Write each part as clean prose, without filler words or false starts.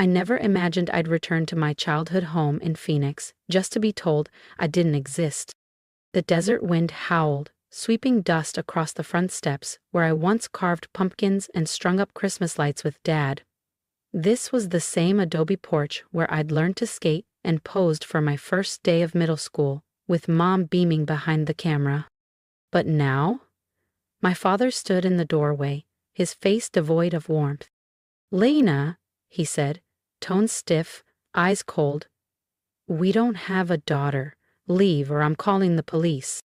I never imagined I'd return to my childhood home in Phoenix just to be told I didn't exist. The desert wind howled, sweeping dust across the front steps where I once carved pumpkins and strung up Christmas lights with Dad. This was the same adobe porch where I'd learned to skate and posed for my first day of middle school, with Mom beaming behind the camera. But now? My father stood in the doorway, his face devoid of warmth. "Lena," he said, tones stiff, eyes cold. "We don't have a daughter. Leave or I'm calling the police."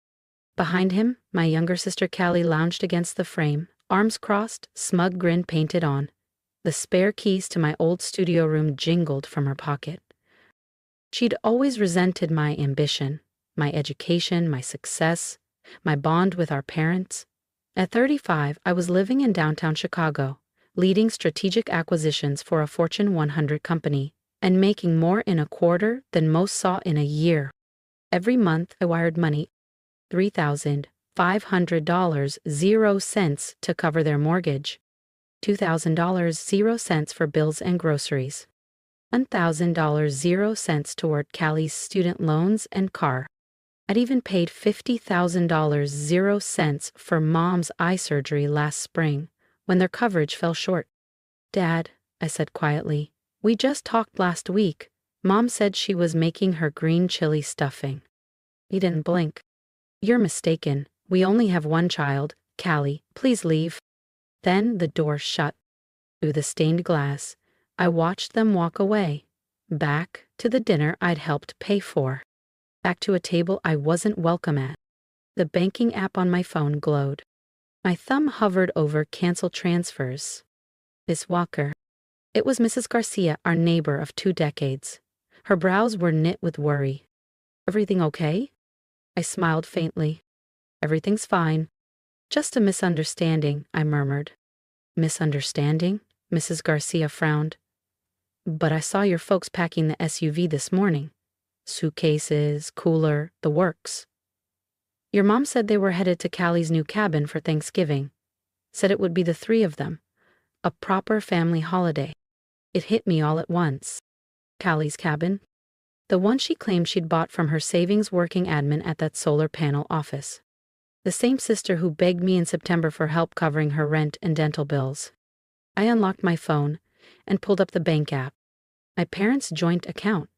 Behind him, my younger sister Callie lounged against the frame, arms crossed, smug grin painted on. The spare keys to my old studio room jingled from her pocket. She'd always resented my ambition, my education, my success, my bond with our parents. At 35, I was living in downtown Chicago, leading strategic acquisitions for a Fortune 100 company, and making more in a quarter than most saw in a year. Every month, I wired money, $3,500, 0 cents to cover their mortgage, $2,000, 0 cents for bills and groceries, $1,000, 0 cents toward Callie's student loans and car. I'd even paid $50,000, 0 cents for Mom's eye surgery last spring, when their coverage fell short. "Dad," I said quietly, "we just talked last week. Mom said she was making her green chili stuffing." He didn't blink. "You're mistaken. We only have one child. Callie, please leave." Then the door shut. Through the stained glass, I watched them walk away, back to the dinner I'd helped pay for, back to a table I wasn't welcome at. The banking app on my phone glowed. My thumb hovered over cancel transfers. Miss Walker. It was Mrs. Garcia, our neighbor of 2 decades. Her brows were knit with worry. "Everything okay?" I smiled faintly. "Everything's fine. Just a misunderstanding," I murmured. "Misunderstanding?" Mrs. Garcia frowned. "But I saw your folks packing the SUV this morning. Suitcases, cooler, the works." "Your mom said they were headed to Callie's new cabin for Thanksgiving. Said it would be the 3 of them. A proper family holiday." It hit me all at once. Callie's cabin? The one she claimed she'd bought from her savings working admin at that solar panel office. The same sister who begged me in September for help covering her rent and dental bills. I unlocked my phone and pulled up the bank app. My parents' joint account,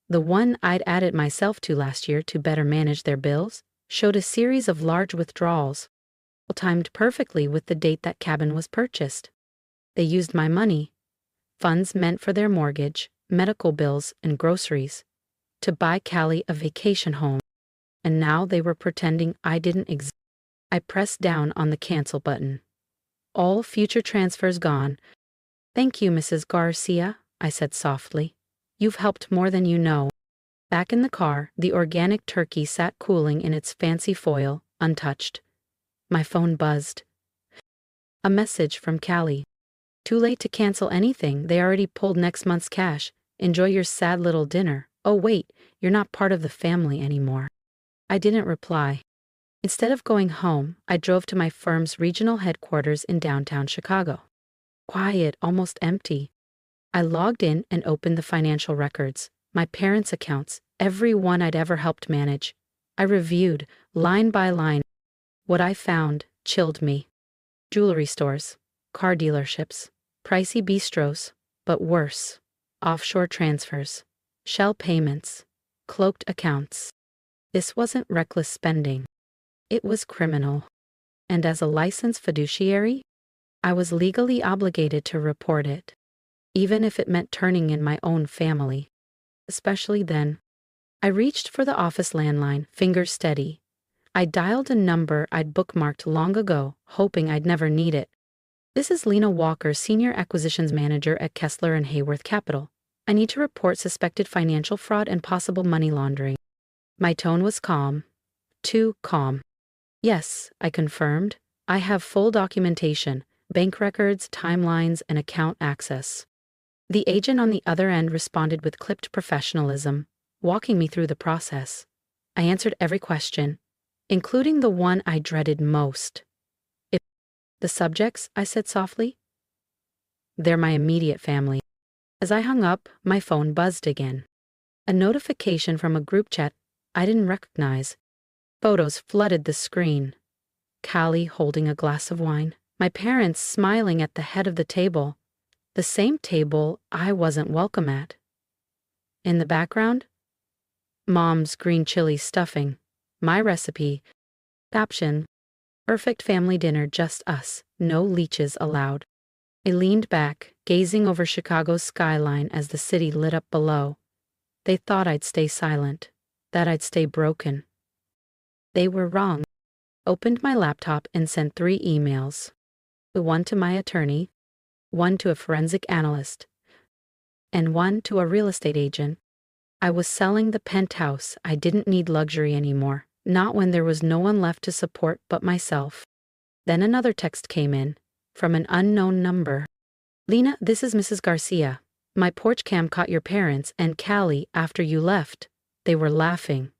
the one I'd added myself to last year to better manage their bills, showed a series of large withdrawals, timed perfectly with the date that cabin was purchased. They used my money, funds meant for their mortgage, medical bills, and groceries, to buy Callie a vacation home. And now they were pretending I didn't exist. I pressed down on the cancel button. "All future transfers gone." "Thank you, Mrs. Garcia," I said softly. "You've helped more than you know." Back in the car, the organic turkey sat cooling in its fancy foil, untouched. My phone buzzed. A message from Callie. "Too late to cancel anything. They already pulled next month's cash. Enjoy your sad little dinner. Oh wait, you're not part of the family anymore." I didn't reply. Instead of going home, I drove to my firm's regional headquarters in downtown Chicago. Quiet, almost empty. I logged in and opened the financial records, my parents' accounts, every one I'd ever helped manage. I reviewed, line by line. What I found chilled me. Jewelry stores, car dealerships, pricey bistros, but worse, offshore transfers, shell payments, cloaked accounts. This wasn't reckless spending. It was criminal. And as a licensed fiduciary, I was legally obligated to report it, even if it meant turning in my own family. Especially then. I reached for the office landline, fingers steady. I dialed a number I'd bookmarked long ago, hoping I'd never need it. "This is Lena Walker, Senior Acquisitions Manager at Kessler and Hayworth Capital. I need to report suspected financial fraud and possible money laundering." My tone was calm. Too calm. "Yes," I confirmed. "I have full documentation, bank records, timelines, and account access." The agent on the other end responded with clipped professionalism, walking me through the process. I answered every question, including the one I dreaded most. "The subjects," I said softly. "They're my immediate family." As I hung up, my phone buzzed again. A notification from a group chat I didn't recognize. Photos flooded the screen. Callie holding a glass of wine. My parents smiling at the head of the table. The same table I wasn't welcome at. In the background, Mom's green chili stuffing. My recipe. Caption: perfect family dinner, just us, no leeches allowed. I leaned back, gazing over Chicago's skyline as the city lit up below. They thought I'd stay silent, that I'd stay broken. They were wrong. Opened my laptop and sent 3 emails. One to my attorney, one to a forensic analyst, and one to a real estate agent. I was selling the penthouse. I didn't need luxury anymore, not when there was no one left to support but myself. Then another text came in, from an unknown number. Lena, this is Mrs. Garcia. My porch cam caught your parents and Callie after you left. They were laughing,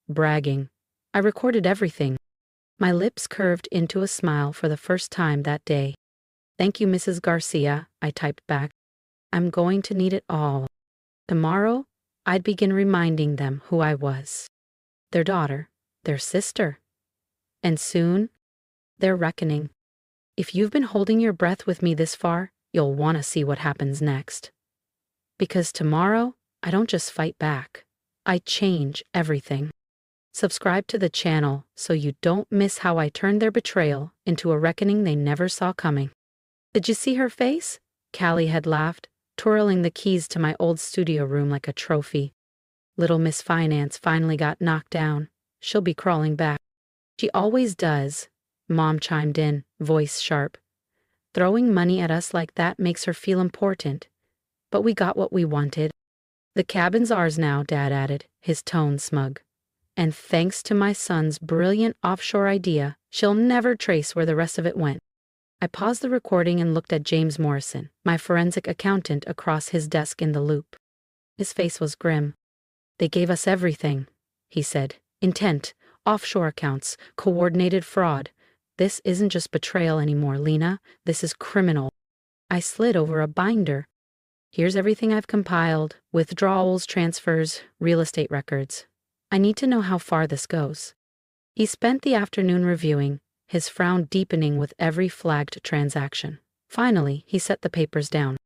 bragging. I recorded everything. My lips curved into a smile for the first time that day. Thank you, Mrs. Garcia, I typed back. I'm going to need it all. Tomorrow, I'd begin reminding them who I was. Their daughter, their sister. And soon, their reckoning. If you've been holding your breath with me this far, you'll want to see what happens next. Because tomorrow, I don't just fight back. I change everything. Subscribe to the channel so you don't miss how I turned their betrayal into a reckoning they never saw coming. Did you see her face? Callie had laughed, twirling the keys to my old studio room like a trophy. Little Miss Finance finally got knocked down. She'll be crawling back. She always does, Mom chimed in, voice sharp. Throwing money at us like that makes her feel important. But we got what we wanted. The cabin's ours now, Dad added, his tone smug. And thanks to my son's brilliant offshore idea, she'll never trace where the rest of it went. I paused the recording and looked at James Morrison, my forensic accountant, across his desk in the loop. His face was grim. They gave us everything, he said. Intent, offshore accounts, coordinated fraud. This isn't just betrayal anymore, Lena. This is criminal. I slid over a binder. Here's everything I've compiled: withdrawals, transfers, real estate records. I need to know how far this goes. He spent the afternoon reviewing, his frown deepening with every flagged transaction. Finally, he set the papers down.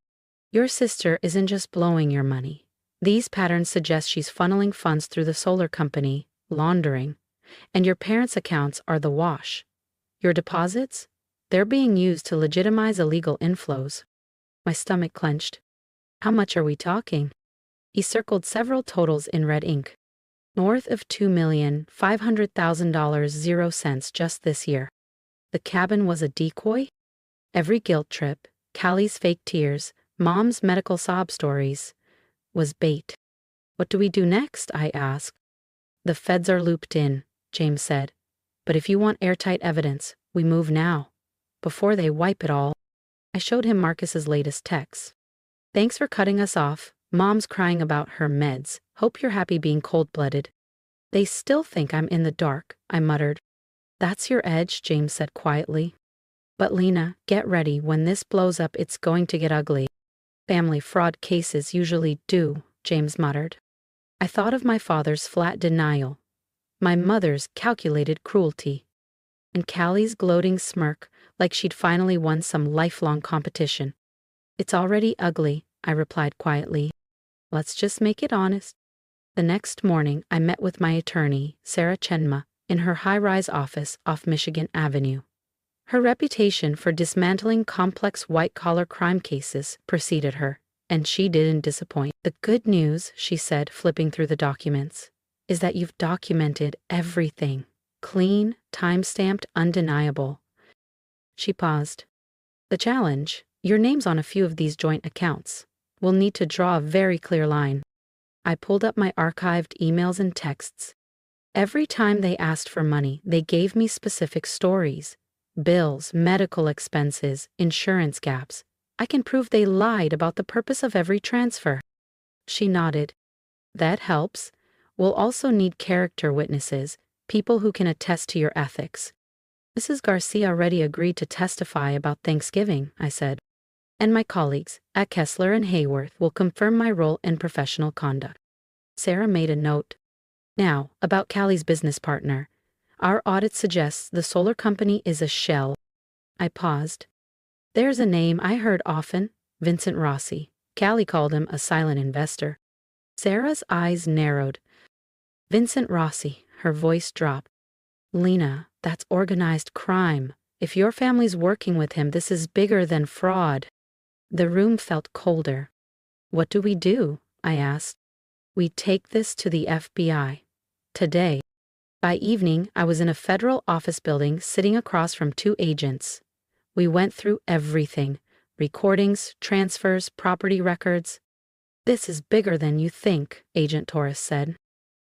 Your sister isn't just blowing your money. These patterns suggest she's funneling funds through the solar company, laundering, and your parents' accounts are the wash. Your deposits? They're being used to legitimize illegal inflows. My stomach clenched. How much are we talking? He circled several totals in red ink. North of $2,500,000 0 cents just this year. The cabin was a decoy? Every guilt trip, Callie's fake tears, Mom's medical sob stories, was bait. What do we do next? I asked. The feds are looped in, James said. But if you want airtight evidence, we move now. Before they wipe it all. I showed him Marcus's latest text. Thanks for cutting us off. Mom's crying about her meds. Hope you're happy being cold-blooded. They still think I'm in the dark, I muttered. That's your edge, James said quietly. But Lena, get ready. When this blows up, it's going to get ugly. Family fraud cases usually do, James muttered. I thought of my father's flat denial, my mother's calculated cruelty, and Callie's gloating smirk like she'd finally won some lifelong competition. It's already ugly, I replied quietly. Let's just make it honest. The next morning, I met with my attorney, Sarah Chenma, in her high-rise office off Michigan Avenue. Her reputation for dismantling complex white-collar crime cases preceded her, and she didn't disappoint. The good news, she said, flipping through the documents, is that you've documented everything. Clean, time-stamped, undeniable. She paused. The challenge, your name's on a few of these joint accounts. We'll need to draw a very clear line. I pulled up my archived emails and texts. Every time they asked for money, they gave me specific stories. Bills, medical expenses, insurance gaps. I can prove they lied about the purpose of every transfer. She nodded. That helps. We'll also need character witnesses, people who can attest to your ethics. Mrs. Garcia already agreed to testify about Thanksgiving, I said. and my colleagues at Kessler and Hayworth will confirm my role and professional conduct. Sarah made a note. Now, about Callie's business partner. Our audit suggests the solar company is a shell. I paused. There's a name I heard often, Vincent Rossi. Callie called him a silent investor. Sarah's eyes narrowed. Vincent Rossi, her voice dropped. Lena, that's organized crime. If your family's working with him, this is bigger than fraud. The room felt colder. What do we do? I asked. We take this to the FBI. Today. By evening, I was in a federal office building sitting across from two agents. We went through everything. Recordings, transfers, property records. This is bigger than you think, Agent Torres said.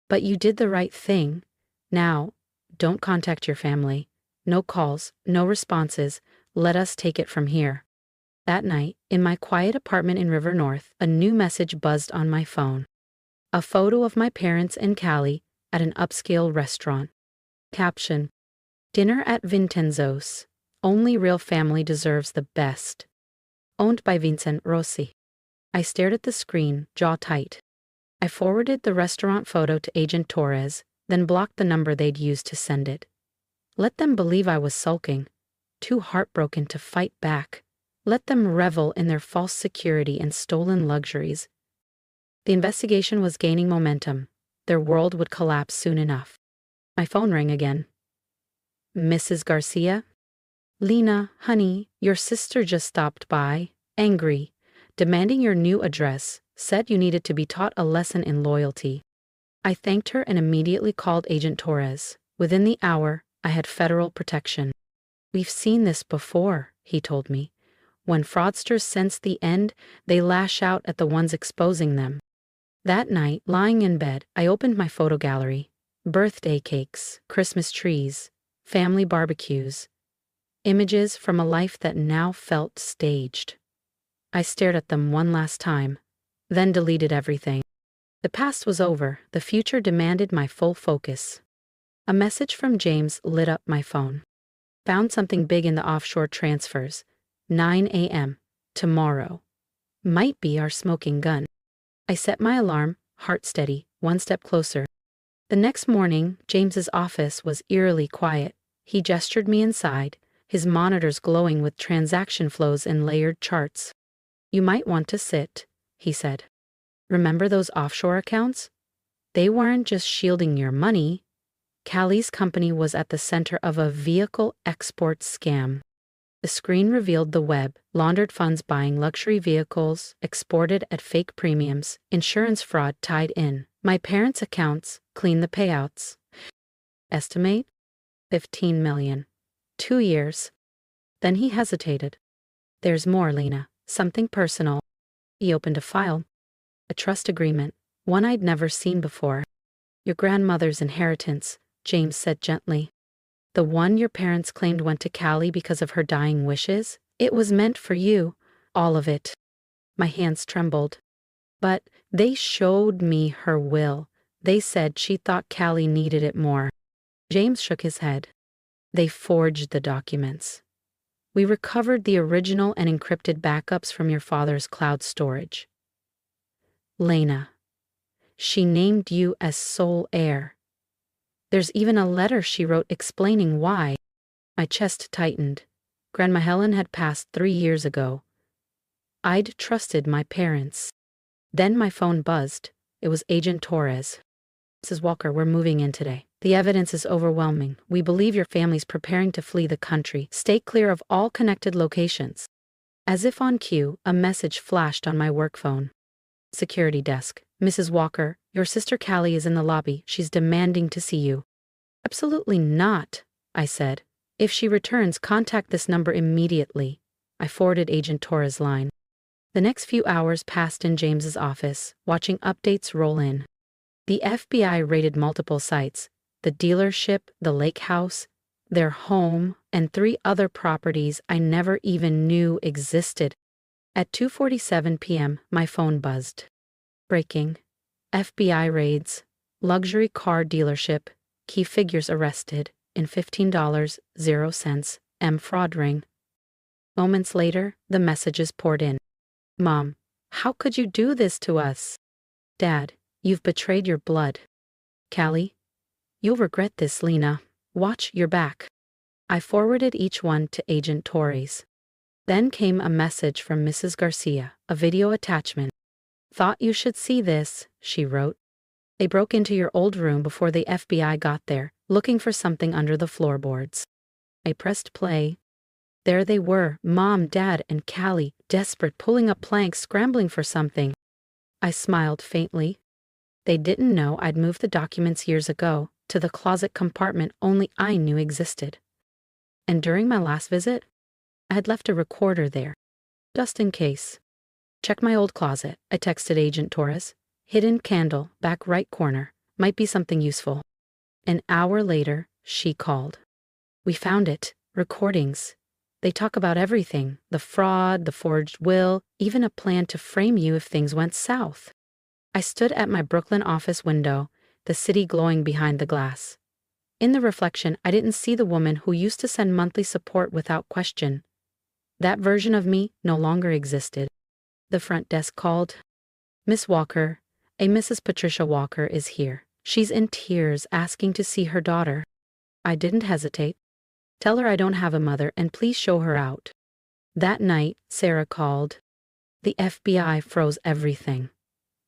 But you did the right thing. Now, don't contact your family. No calls, no responses. Let us take it from here. That night, in my quiet apartment in River North, a new message buzzed on my phone. A photo of my parents and Callie at an upscale restaurant. Caption: Dinner at Vincenzo's. Only real family deserves the best. Owned by Vincent Rossi. I stared at the screen, jaw tight. I forwarded the restaurant photo to Agent Torres, then blocked the number they'd used to send it. Let them believe I was sulking, too heartbroken to fight back. Let them revel in their false security and stolen luxuries. The investigation was gaining momentum. Their world would collapse soon enough. My phone rang again. Mrs. Garcia? Lena, honey, your sister just stopped by, angry, demanding your new address, said you needed to be taught a lesson in loyalty. I thanked her and immediately called Agent Torres. Within the hour, I had federal protection. We've seen this before, he told me. When fraudsters sense the end, they lash out at the ones exposing them. That night, lying in bed, I opened my photo gallery. Birthday cakes, Christmas trees, family barbecues. Images from a life that now felt staged. I stared at them one last time, then deleted everything. The past was over. The future demanded my full focus. A message from James lit up my phone. Found something big in the offshore transfers. 9 a.m. tomorrow. Might be our smoking gun. I set my alarm, heart steady, one step closer. The next morning, James's office was eerily quiet. He gestured me inside, his monitors glowing with transaction flows and layered charts. You might want to sit, he said. Remember those offshore accounts? They weren't just shielding your money. Callie's company was at the center of a vehicle export scam. The screen revealed the web, laundered funds buying luxury vehicles, exported at fake premiums, insurance fraud tied in. My parents' accounts, clean the payouts. Estimate? 15 million. 2 years. Then he hesitated. There's more, Lena. Something personal. He opened a file. A trust agreement, one I'd never seen before. Your grandmother's inheritance, James said gently. The one your parents claimed went to Callie because of her dying wishes? It was meant for you, all of it. My hands trembled. But they showed me her will. They said she thought Callie needed it more. James shook his head. They forged the documents. We recovered the original and encrypted backups from your father's cloud storage. Lena. She named you as sole heir. There's even a letter she wrote explaining why. My chest tightened. Grandma Helen had passed 3 years ago. I'd trusted my parents. Then my phone buzzed. It was Agent Torres. Mrs. Walker, we're moving in today. The evidence is overwhelming. We believe your family's preparing to flee the country. Stay clear of all connected locations. As if on cue, a message flashed on my work phone. Security desk. Mrs. Walker, your sister Callie is in the lobby. She's demanding to see you. Absolutely not, I said. If she returns, contact this number immediately. I forwarded Agent Torres' line. The next few hours passed in James's office, watching updates roll in. The FBI raided multiple sites, the dealership, the lake house, their home, and 3 other properties I never even knew existed. At 2:47 p.m., my phone buzzed. Breaking. FBI raids. Luxury car dealership. Key figures arrested. In $15.00 M fraud ring. Moments later, the messages poured in. Mom, how could you do this to us? Dad, you've betrayed your blood. Callie, you'll regret this, Lena. Watch your back. I forwarded each one to Agent Torres. Then came a message from Mrs. Garcia, a video attachment. Thought you should see this, she wrote. They broke into your old room before the FBI got there, looking for something under the floorboards. I pressed play. There they were, Mom, Dad, and Callie, desperate, pulling up planks, scrambling for something. I smiled faintly. They didn't know I'd moved the documents years ago to the closet compartment only I knew existed. And during my last visit, I had left a recorder there, just in case. Check my old closet, I texted Agent Torres. Hidden candle, back right corner, might be something useful. An hour later, she called. We found it, recordings. They talk about everything, the fraud, the forged will, even a plan to frame you if things went south. I stood at my Brooklyn office window, the city glowing behind the glass. In the reflection, I didn't see the woman who used to send monthly support without question. That version of me no longer existed. The front desk called. Miss Walker, a Mrs. Patricia Walker is here. She's in tears asking to see her daughter. I didn't hesitate. Tell her I don't have a mother and please show her out. That night, Sarah called. The FBI froze everything.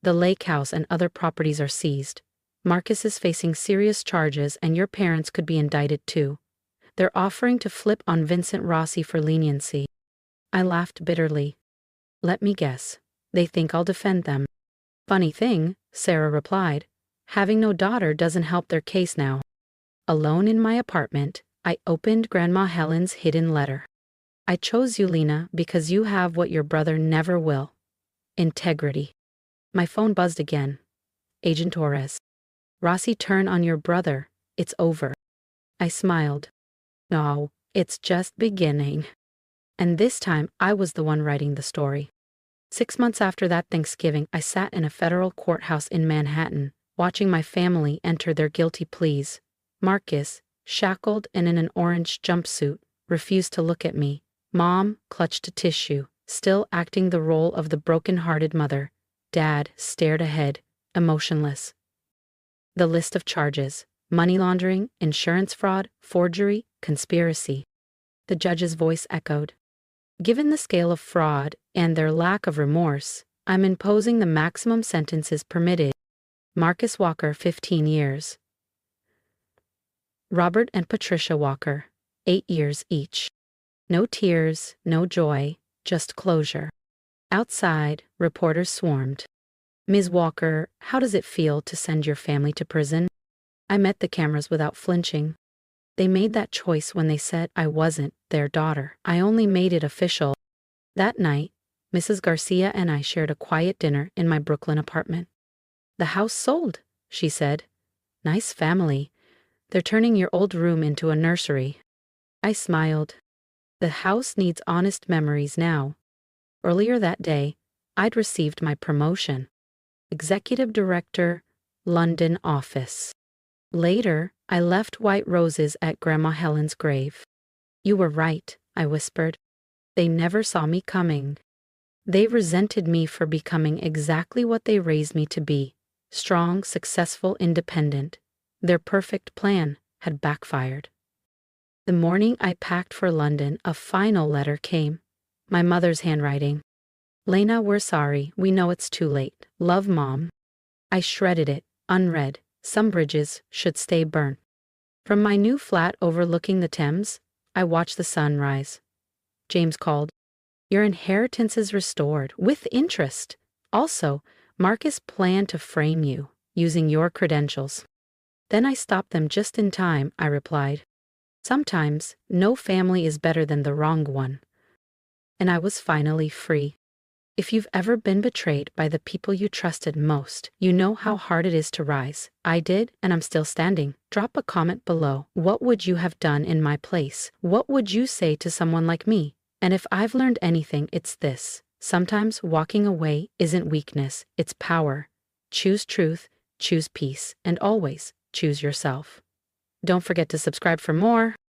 The lake house and other properties are seized. Marcus is facing serious charges and your parents could be indicted too. They're offering to flip on Vincent Rossi for leniency. I laughed bitterly. Let me guess. They think I'll defend them. Funny thing, Sarah replied. Having no daughter doesn't help their case now. Alone in my apartment, I opened Grandma Helen's hidden letter. I chose you, Lena, because you have what your brother never will. Integrity. My phone buzzed again. Agent Torres. Rossi, turn on your brother. It's over. I smiled. No, it's just beginning. And this time, I was the one writing the story. 6 months after that Thanksgiving, I sat in a federal courthouse in Manhattan, watching my family enter their guilty pleas. Marcus, shackled and in an orange jumpsuit, refused to look at me. Mom clutched a tissue, still acting the role of the broken-hearted mother. Dad stared ahead, emotionless. The list of charges: money laundering, insurance fraud, forgery, conspiracy. The judge's voice echoed. Given the scale of fraud and their lack of remorse, I'm imposing the maximum sentences permitted. Marcus Walker, 15 years. Robert and Patricia Walker, 8 years each. No tears, no joy, just closure. Outside, reporters swarmed. Ms. Walker, how does it feel to send your family to prison? I met the cameras without flinching. They made that choice when they said I wasn't their daughter. I only made it official. That night, Mrs. Garcia and I shared a quiet dinner in my Brooklyn apartment. The house sold, she said. Nice family. They're turning your old room into a nursery. I smiled. The house needs honest memories now. Earlier that day, I'd received my promotion. Executive Director, London office. Later, I left white roses at Grandma Helen's grave. You were right, I whispered. They never saw me coming. They resented me for becoming exactly what they raised me to be: strong, successful, independent. Their perfect plan had backfired. The morning I packed for London, a final letter came. My mother's handwriting. Lena, we're sorry. We know it's too late. Love, Mom. I shredded it, unread. Some bridges should stay burnt. From my new flat overlooking the Thames, I watched the sun rise. James called. Your inheritance is restored, with interest. Also, Marcus planned to frame you, using your credentials. Then I stopped them just in time, I replied. Sometimes, no family is better than the wrong one. And I was finally free. If you've ever been betrayed by the people you trusted most, you know how hard it is to rise. I did, and I'm still standing. Drop a comment below. What would you have done in my place? What would you say to someone like me? And if I've learned anything, it's this. Sometimes walking away isn't weakness, it's power. Choose truth, choose peace, and always choose yourself. Don't forget to subscribe for more.